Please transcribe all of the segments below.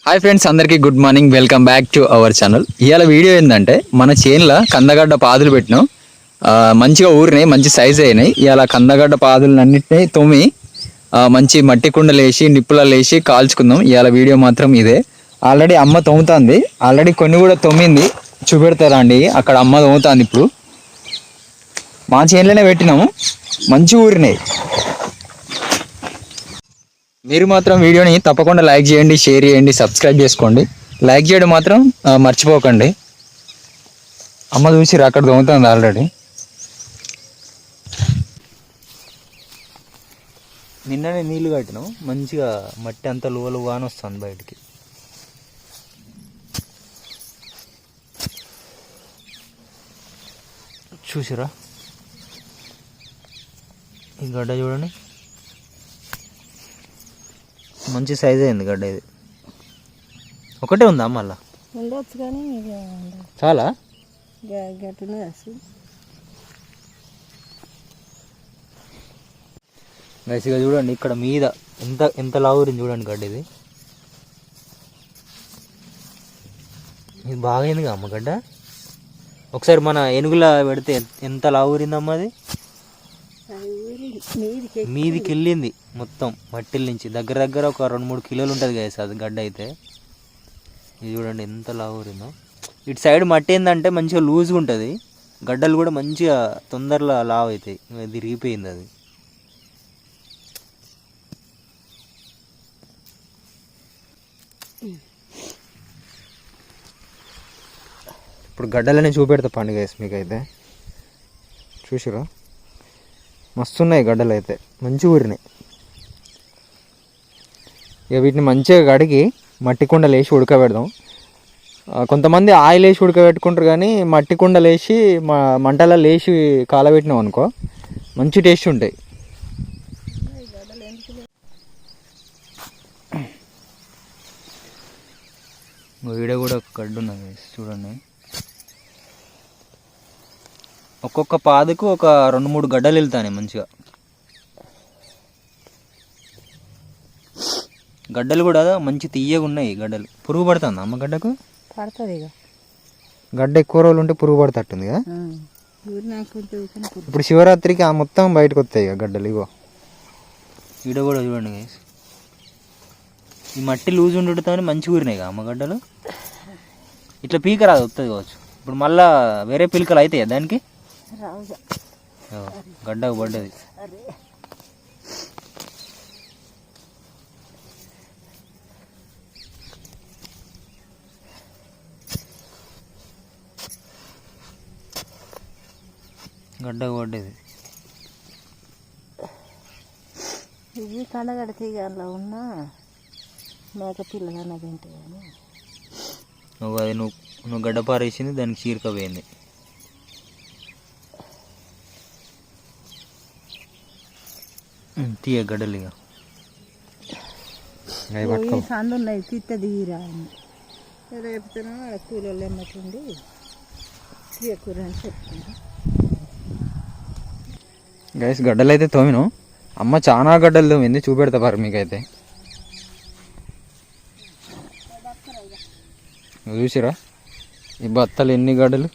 Hi friends, అందరికీ good morning. Welcome back to our channel. ఇవాళ video ఏంటంటే మన చేనులో కందగడ్డ పాదులు పెట్టినాం. మంచిగా ఊరినాయి, మంచి సైజ్ అయినాయి. ఇవాళ కందగడ్డ పాదులు అన్నింటినీ తోమి మంచి మట్టి కుండలు వేసి నిప్పులలో వేసి కాల్చుకుందాం. ఇవాళ వీడియో మాత్రం ఇదే. ఆల్రెడీ అమ్మ తోముతుంది, ఆల్రెడీ కొన్ని కూడా తొమ్మింది. చూపెడతారా అండి, అక్కడ అమ్మ తోముతుంది. ఇప్పుడు మా చేనులోనే పెట్టినాము, మంచి ఊరినాయి. మీరు మాత్రం వీడియోని తప్పకుండా లైక్ చేయండి, షేర్ చేయండి, సబ్స్క్రైబ్ చేసుకోండి. లైక్ చేయడం మాత్రం మర్చిపోకండి. అమ్మ చూసిరు అక్కడ దొంగతుంది ఆల్రెడీ. నిన్ననే నీళ్లు కట్టినాం, మంచిగా మట్టి అంతా లోలు వాన వస్తుంది బయటికి. చూసిరా ఈ గడ్డ చూడండి, మంచి సైజ్ అయింది గడ్డ. ఇది ఒకటే ఉందా మళ్ళా? ఉండొచ్చు కానీ చాలా గట్టునే గైసిగా చూడండి, ఇక్కడ మీద ఎంత ఎంత లావురింది చూడండి గడ్డ. ఇది బాగా అయిందిగా అమ్మ గడ్డ. ఒకసారి మన ఏనుగులా పెడితే ఎంత లావురిందమ్మ అది. మీదికి వెళ్ళింది మొత్తం మట్టిల నుంచి. దగ్గర దగ్గర ఒక 2-3 కిలోలు ఉంటుంది గైస్ అది గడ్డ అయితే. ఇది చూడండి ఎంత లావురిందో. ఇటు సైడ్ మట్టి ఏంటంటే మంచిగా లూజ్గా ఉంటుంది, గడ్డలు కూడా మంచిగా తొందరలో లావు అవుతాయి. ఇది రిగిపోయింది అది. ఇప్పుడు గడ్డలనే చూపెడతా పండుగ మీకైతే. చూసిరా మస్తున్నాయి గడ్డలు అయితే, మంచి ఊరినాయి. ఇక వీటిని మంచిగా కడిగి మట్టి కుండలు వేసి ఉడకబెడదాం. కొంతమంది ఆయిల్ వేసి ఉడకబెట్టుకుంటారు, కానీ మట్టి కుండలు వేసి మంటలలో వేసి కాలబెట్టినాం అనుకో మంచి టేస్ట్ ఉంటాయి. వీడియో కూడా ఒక గడ్డ ఉన్నది చూడండి. ఒక్కొక్క పాదుకు ఒక 2-3 గడ్డలు వెళ్తాయి మంచిగా. గడ్డలు కూడా మంచి తీయగా ఉన్నాయి గడ్డలు. పురుగు పడుతుంది అమ్మ గడ్డకు? పడుతుంది. ఇక గడ్డ ఎక్కువ రోజులు ఉంటే పురుగు పడుతుంటుంది కదా. ఇప్పుడు శివరాత్రికి ఆ మొత్తం బయటకు వస్తాయి ఇక గడ్డలు. ఇగో వీడియో కూడా చూడండి గైస్. ఈ మట్టి లూజ్ ఉండటంతో మంచి ఊరినాయి కదా అమ్మ గడ్డలు. ఇట్లా పీక రాదు, వస్తుంది కావచ్చు. ఇప్పుడు మళ్ళా వేరే పిలకలు అవుతాయి దానికి. గడ్డకు పడ్డది. గడ్డకు పడ్డది. ఇది కండగడ్డ తీగలో ఉన్న మేక పిల్లలు అన్నది ఏంటి కానీ అది నువ్వు గడ్డ పారేసింది, దానికి చీరక పోయింది. తీయ గడ్డలు ఇక సందు ఉన్నాయి, తిత్త దిగిరా అని రేపుతున్నా కూలీలు ఎమ్మటుండి తీయకూర అని చెప్తున్నా. గైస్ గడ్డలు అయితే తోమిను. అమ్మ చాలా గడ్డలు తోమింది, చూపెడతా పారు మీకైతే. చూసిరా ఈ బత్తలు ఎన్ని గడ్డలు.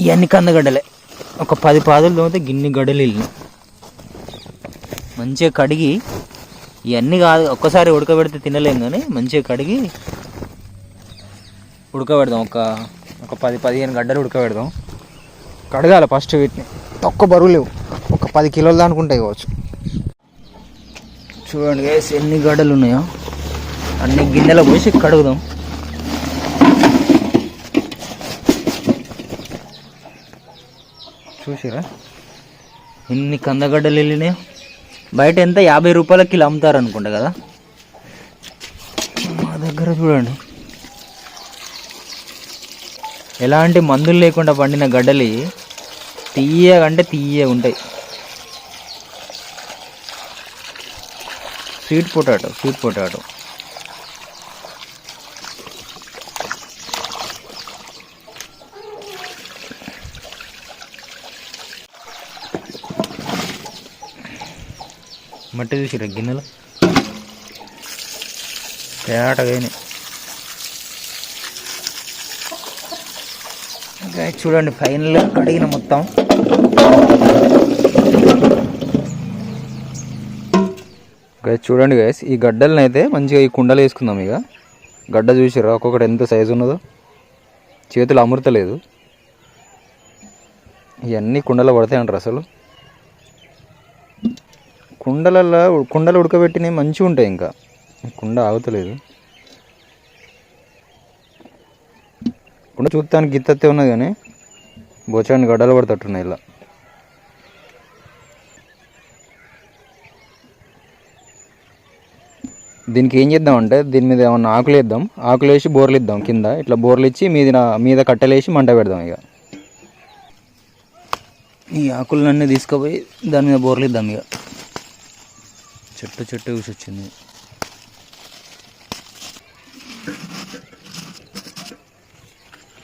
ఇవన్నీ కందగడ్డలే. ఒక 10 పాదులు తోమితే గిన్ని గడ్డలు వెళ్ళినాయి. మంచిగా కడిగి, ఇవన్నీ కాదు ఒక్కసారి ఉడకబెడితే తినలేం, కానీ మంచిగా కడిగి ఉడకబెడదాం. ఒక 10-15 గడ్డలు ఉడకబెడదాం. కడగాలి ఫస్ట్ వీటిని. తక్కువ బరువు లేవు, ఒక 10 కిలోలు దానుకుంటాయి కావచ్చు. చూడండి గైస్ ఎన్ని గడ్డలు ఉన్నాయో. అన్ని గిన్నెలో పోసి కడుగుదాం. చూసిరా ఎన్ని కందగడ్డలు వెళ్ళినాయో. బయట ఎంత 50 రూపాయలకి కిలో అమ్ముతారు అనుకుంటా కదా. మా దగ్గర చూడండి ఎలాంటి మందులు లేకుండా పండిన గడ్డలు తీయగంటే తీయగా ఉంటాయి. Sweet potato. మట్టి చూసిరా గిన్నెలో. తేటగాని ఇంకా చూడండి ఫైనల్గా కడిగిన మొత్తం. గైస్ చూడండి గైస్, ఈ గడ్డలను అయితే మంచిగా ఈ కుండలు వేసుకుందాం. ఇక గడ్డ చూసిరా ఒక్కొక్కటి ఎంత సైజు ఉన్నదో, చేతులు అమృతలేదు. ఇవన్నీ కుండలో పడతాయి అంటారు. అసలు కుండలు ఉడకబెట్టినవి మంచిగా ఉంటాయి. ఇంకా కుండ ఆగుతలేదు. కుండ చూడటానికి గిత్తతే ఉన్నది కానీ బోచాన్ని గడ్డలు పడతట్టున్నాయి. ఇలా దీనికి ఏం చేద్దామంటే దీని మీద ఏమన్నా ఆకులు వేద్దాం. ఆకులు వేసి బోర్లు ఇద్దాం. కింద ఇట్లా బోర్లు ఇచ్చి మీద కట్టెలేసి మంట పెడదాం. ఇక ఈ ఆకులన్నీ తీసుకుపోయి దాని మీద బోర్లు ఇద్దాం. ఇక చెట్టు చూసి వచ్చింది.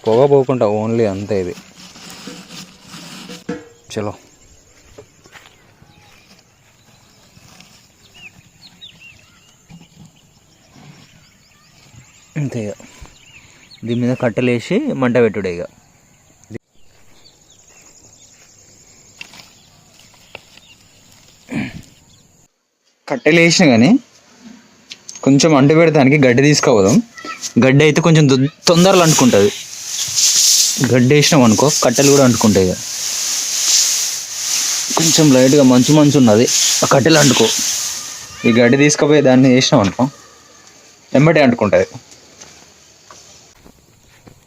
పొగ పోకుండా ఓన్లీ అంతే. ఇది చలో అంతే. ఇక దీని మీద కట్టెలేసి మంట పెట్టుడే. ఇక కట్టెలు వేసినా కానీ కొంచెం అంటు పెడతానికి గడ్డి తీసుకోపోదాం. గడ్డి అయితే కొంచెం తొందరలో అంటుకుంటుంది. గడ్డి వేసినాం అనుకో కట్టెలు కూడా అంటుకుంటాయి. ఇక కొంచెం లైట్గా మంచు ఉన్నది, ఆ కట్టెలు అంటుకో. ఈ గడ్డి తీసుకుపోయి దాన్ని వేసినాం అనుకో వెంబటే అంటుకుంటుంది.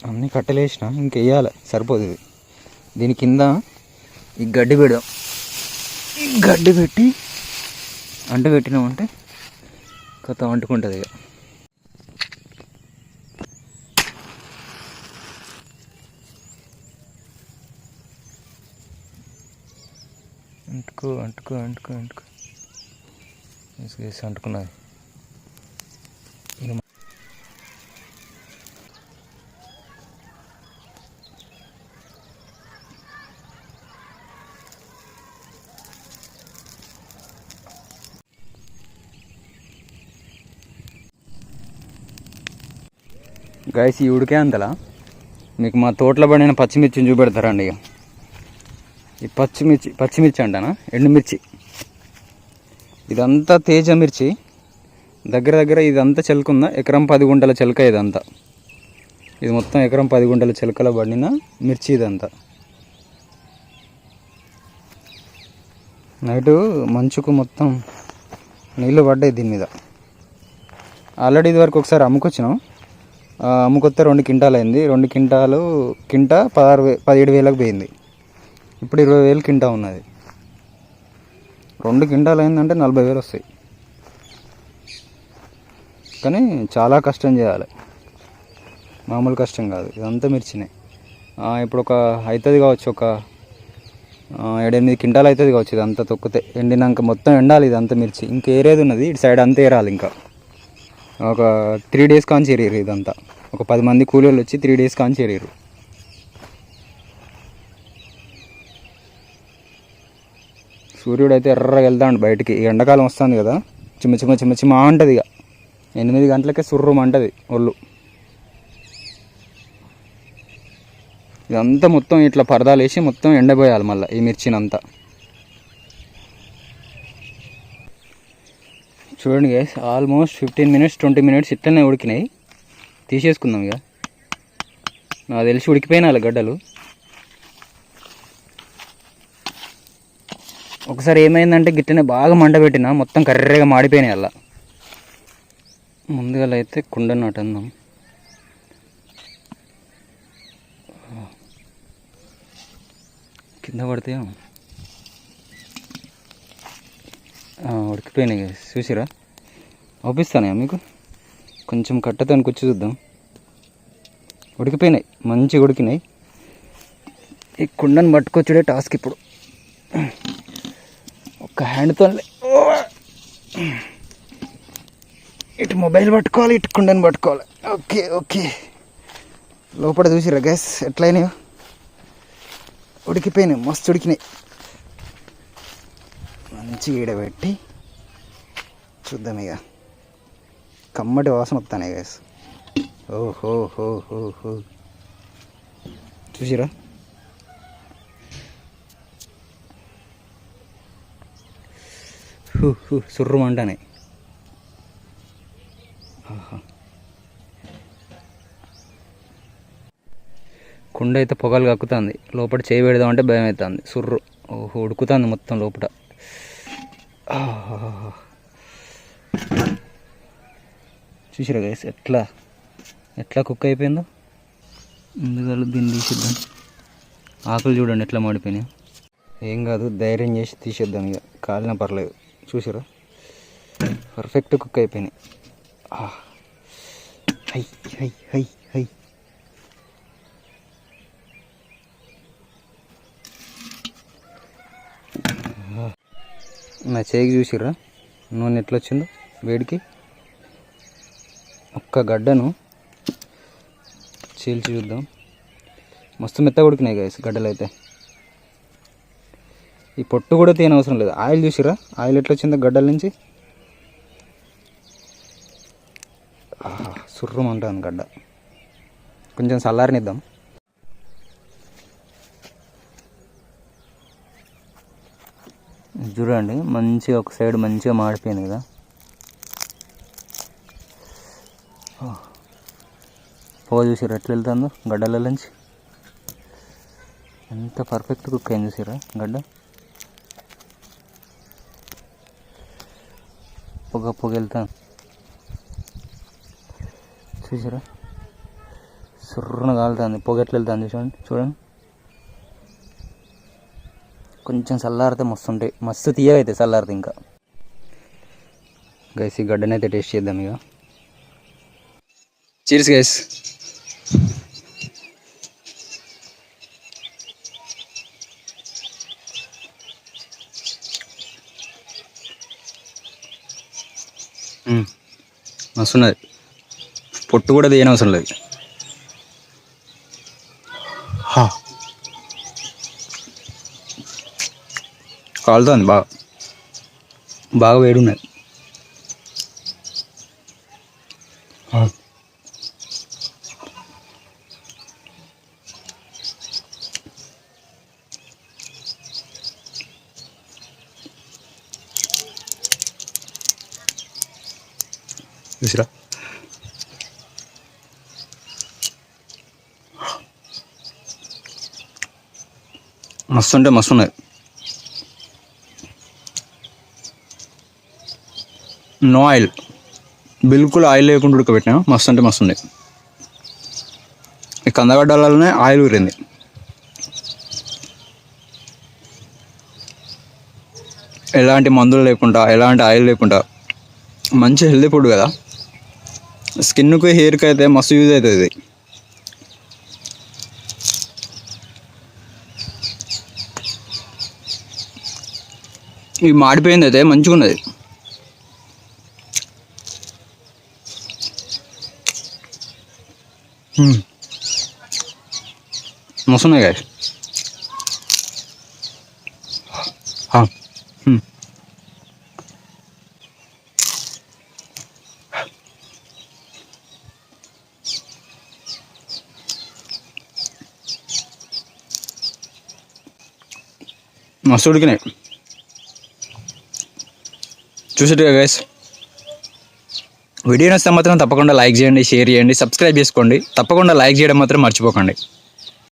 అన్నీ కట్టెలు వేసినా ఇంకెయ్యాలి సరిపోదు. ఇది దీని కింద ఈ గడ్డి పెడదాం. ఈ గడ్డి పెట్టి అంటు పెట్టినామంటే కొత్త అంటుకుంటుంది. ఇక అంటుకో వేసి అంటుకున్నది. గైస్ ఈ ఉడికే అంతలా మీకు మా తోటలో పడిన పచ్చిమిర్చిని చూపెడతారండి. ఇక ఈ పచ్చిమిర్చి అంటానా, ఎండుమిర్చి. ఇదంతా తేజ మిర్చి. దగ్గర ఇదంతా చెలకుందా ఎకరం 10 గుంటల చెలక. ఇదంతా ఇది మొత్తం ఎకరం 10 గుంటల చెలకలో పడిన మిర్చి. ఇదంతా నైటు మంచుకు మొత్తం నీళ్ళు పడ్డాయి దీని మీద. ఆల్రెడీ ఇది వరకు ఒకసారి అమ్ముకొచ్చినాం. అమ్ముకొస్తే 2 క్వింటాలు అయింది. 2 క్వింటాలు కింట 17,000కి పోయింది. ఇప్పుడు 20,000 కింటా ఉన్నది. 2 క్వింటాలు అయిందంటే 40,000 వస్తాయి. కానీ చాలా కష్టం చేయాలి, మామూలు కష్టం కాదు. ఇదంతా మిర్చినే. ఇప్పుడు అవుతుంది కావచ్చు, ఒక 7-8 క్వింటాలు అవుతుంది కావచ్చు. ఇదంతా తొక్కితే ఎండినాక మొత్తం ఎండాలి. ఇదంతా మిర్చి ఇంకా ఏరేది ఉన్నది. ఇటు సైడ్ అంతా ఏరాలి. ఇంకా ఒక 3 డేస్ కాంచి ఏరారు. ఇదంతా ఒక 10 మంది కూలీలు వచ్చి 3 డేస్ కాంచి ఏరారు. సూర్యుడు అయితే ఎర్రగా వెళ్తాడు బయటికి. ఎండాకాలం వస్తుంది కదా, చిమ్మ అంటది. ఇక 8 గంటలకే సుర్రం అంటది ఒళ్ళు. ఇదంతా మొత్తం ఇట్లా పరదాలు వేసి మొత్తం ఎండబోయాలి మళ్ళీ ఈ మిర్చినంతా. చూడండి గైస్, ఆల్మోస్ట్ 15 మినిట్స్ 20 మినిట్స్ ఇట్లనే ఉడికినాయి. తీసేసుకుందాం. ఇక నాకు తెలిసి ఉడికిపోయినా గడ్డలు. ఒకసారి ఏమైందంటే గిట్టనే బాగా మంట పెట్టినా మొత్తం కర్రెగా మాడిపోయినాయి. అలా ముందుగా అయితే కుండను అటందాం. కింద పడితే ఉడికిపోయినాయి. చూసిరా, అవుపిస్తానే మీకు కొంచెం కట్టతో కూర్చో చూద్దాం. ఉడికిపోయినాయి, మంచిగా ఉడికినాయి. ఈ కుండను పట్టుకొచ్చుడే టాస్క్ ఇప్పుడు. ఒక హ్యాండ్తో ఇటు మొబైల్ పట్టుకోవాలి, ఇటు కుండను పట్టుకోవాలి. ఓకే లోపల చూసిరా గ్యాస్ ఎట్లయినాయో. ఉడికిపోయినాయి, మస్తు ఉడికినాయి. మంచిగా ఈడబెట్టి చూద్దాం. ఇక కమ్మటి వాసన వస్తానే గైస్. ఓహో హో హో హో చూసిరా, సుర్రమంటానే. కుండ అయితే పొగలు కక్కుతుంది, లోపల చేయి పెడదామంటే భయం అవుతుంది. సుర్రు ఓహో ఉడుకుతుంది మొత్తం లోపల. చూసిరా గైస్ ఎట్లా ఎట్లా కుక్ అయిపోయిందో. ఎందుకలా దీన్ని తీసేద్దాం. ఆకులు చూడండి ఎట్లా మాడిపోయినాయి. ఏం కాదు, ధైర్యం చేసి తీసేద్దాం, ఇక కాలినా పర్లేదు. చూసిరా పర్ఫెక్ట్ కుక్ అయిపోయినాయి. High high high high. నా చేయికి చూసిర్రా నూనె ఎట్లా వచ్చిందో వేడికి. ఒక్క గడ్డను చీల్చి చూద్దాం. మస్తు మెత్తగా ఉడికినాయి గైస్ గడ్డలు అయితే. ఈ పొట్టు కూడా తీయనవసరం లేదు. ఆయిల్ చూసిరా, ఆయిల్ ఎట్లా వచ్చిందో గడ్డల నుంచి. సుర్రమంటుంది గడ్డ. కొంచెం చల్లారనిద్దాం. చూడండి మంచిగా ఒక సైడ్ మంచిగా మాడిపోయింది కదా. పొగ చూసిరా ఎట్లా వెళ్తుందో గడ్డల నుంచి. ఎంత పర్ఫెక్ట్ కుక్ అయింది చూసిరా గడ్డ. పొగ పొగ వెళ్తాను చూసారా, సుర్రన కాలుతుంది. పొగ ఎట్లా వెళ్తుంది చూడండి చూడండి. కొంచెం చల్లారితే మస్తు ఉంటాయి, మస్తు తీయగా అయితే చల్లారితే. ఇంకా గైస్ ఈ గడ్డనైతే టేస్ట్ చేద్దాం ఇక. Cheers guys. మస్తున్నది, పొట్టు కూడా తీయనవసరం లేదు. కాలుతుంది బాగా, బాగా వేడి ఉన్నది. చూసిరా మస్తు అంటే మస్తు ఉన్నది. నో ఆయిల్, బిల్కుల్ ఆయిల్ లేకుండా ఉడకబెట్టినా. మస్తు అంటే మస్తు ఉంది. ఈ కందగడ్డలనే ఆయిల్ ఊరింది. ఎలాంటి మందులు లేకుండా, ఎలాంటి ఆయిల్ లేకుండా మంచి హెల్దీ ఫుడ్ కదా. స్కిన్కి హెయిర్కి అయితే మస్తు యూజ్ అవుతుంది ఇది. ఇవి మాడిపోయింది అయితే మంచిగా ఉన్నది. మస్తున్నాయి గాయస్. మస్తు ఉడికినాయి. చూసేట్టుగా గైస్, వీడియో నచ్చితే మాత్రం తప్పకుండా లైక్ చేయండి, షేర్ చేయండి, సబ్స్క్రైబ్ చేసుకోండి. తప్పకుండా లైక్ చేయడం మాత్రం మర్చిపోకండి.